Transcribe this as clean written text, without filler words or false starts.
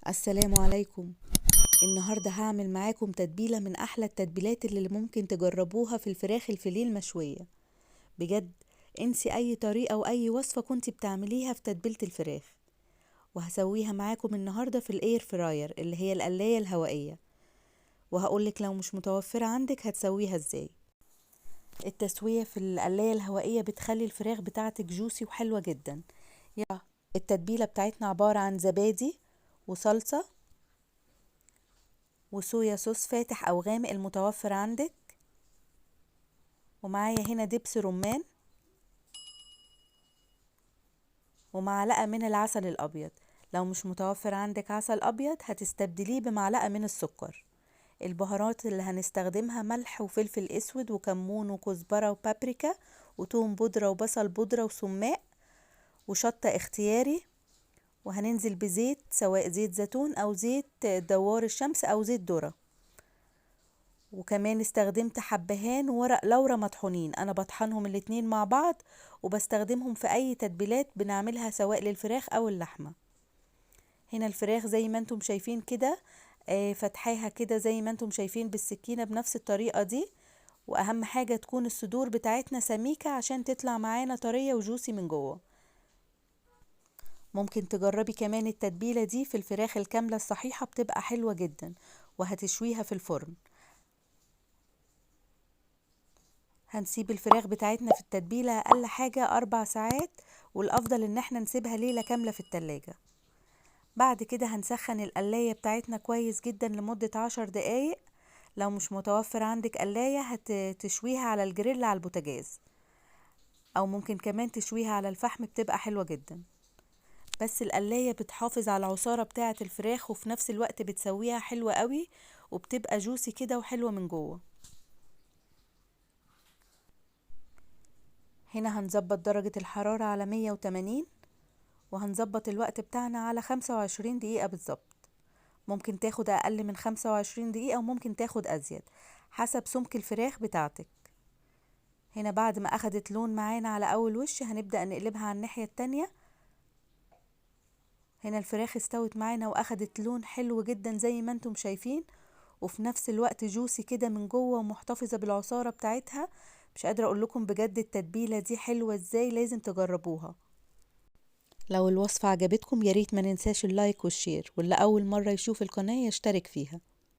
السلام عليكم. النهاردة هعمل معاكم تتبيلة من أحلى التتبيلات اللي ممكن تجربوها في الفراخ الفيليه المشوية. بجد انسي أي طريقة أو أي وصفة كنت بتعمليها في تتبيلة الفراخ، وهسويها معاكم النهاردة في الاير فراير اللي هي القلاية الهوائية، وهقولك لو مش متوفرة عندك هتسويها ازاي. التسوية في القلاية الهوائية بتخلي الفراخ بتاعتك جوسي وحلوة جدا. التتبيلة بتاعتنا عبارة عن زبادي وصلصة وصويا صوص فاتح او غامق المتوفر عندك، ومعايا هنا دبس رمان، ومعلقة من العسل الابيض. لو مش متوفر عندك عسل ابيض هتستبدليه بمعلقة من السكر. البهارات اللي هنستخدمها ملح وفلفل اسود وكمون وكزبرة وبابريكا وتوم بودرة وبصل بودرة وسماق وشطة اختياري، وهننزل بزيت سواء زيت زيتون او زيت دوار الشمس او زيت ذرة، وكمان استخدمت حبهان وورق لورا مطحونين. انا بطحنهم الاتنين مع بعض وبستخدمهم في اي تتبيلات بنعملها سواء للفراخ او اللحمة. هنا الفراخ زي ما انتم شايفين كده، فتحاها كده زي ما انتم شايفين بالسكينة بنفس الطريقة دي، واهم حاجة تكون الصدور بتاعتنا سميكة عشان تطلع معانا طرية وجوسي من جوه. ممكن تجربي كمان التتبيلة دي في الفراخ الكاملة الصحيحة، بتبقى حلوة جدا، وهتشويها في الفرن. هنسيب الفراخ بتاعتنا في التتبيلة اقل حاجة 4 ساعات، والافضل ان احنا نسيبها ليلة كاملة في التلاجة. بعد كده هنسخن القلاية بتاعتنا كويس جدا لمدة 10 دقايق. لو مش متوفر عندك قلاية هتشويها على الجريل على البوتاجاز، او ممكن كمان تشويها على الفحم، بتبقى حلوة جدا. بس القلاية بتحافظ على العصارة بتاعة الفراخ وفي نفس الوقت بتسويها حلوة قوي، وبتبقى جوسي كده وحلوة من جوه. هنا هنظبط درجة الحرارة على 180، وهنظبط الوقت بتاعنا على 25 دقيقة بالظبط. ممكن تاخد اقل من 25 دقيقة وممكن تاخد ازيد حسب سمك الفراخ بتاعتك. هنا بعد ما اخدت لون معانا على اول وش هنبدأ نقلبها على الناحية التانية. هنا الفراخ استوت معانا واخدت لون حلو جدا زي ما انتم شايفين، وفي نفس الوقت جوسي كده من جوه ومحتفظة بالعصارة بتاعتها. مش قادرة اقول لكم بجد التتبيلة دي حلوة ازاي، لازم تجربوها. لو الوصفة عجبتكم ياريت ما ننساش اللايك والشير، واللي أول مرة يشوف القناة يشترك فيها.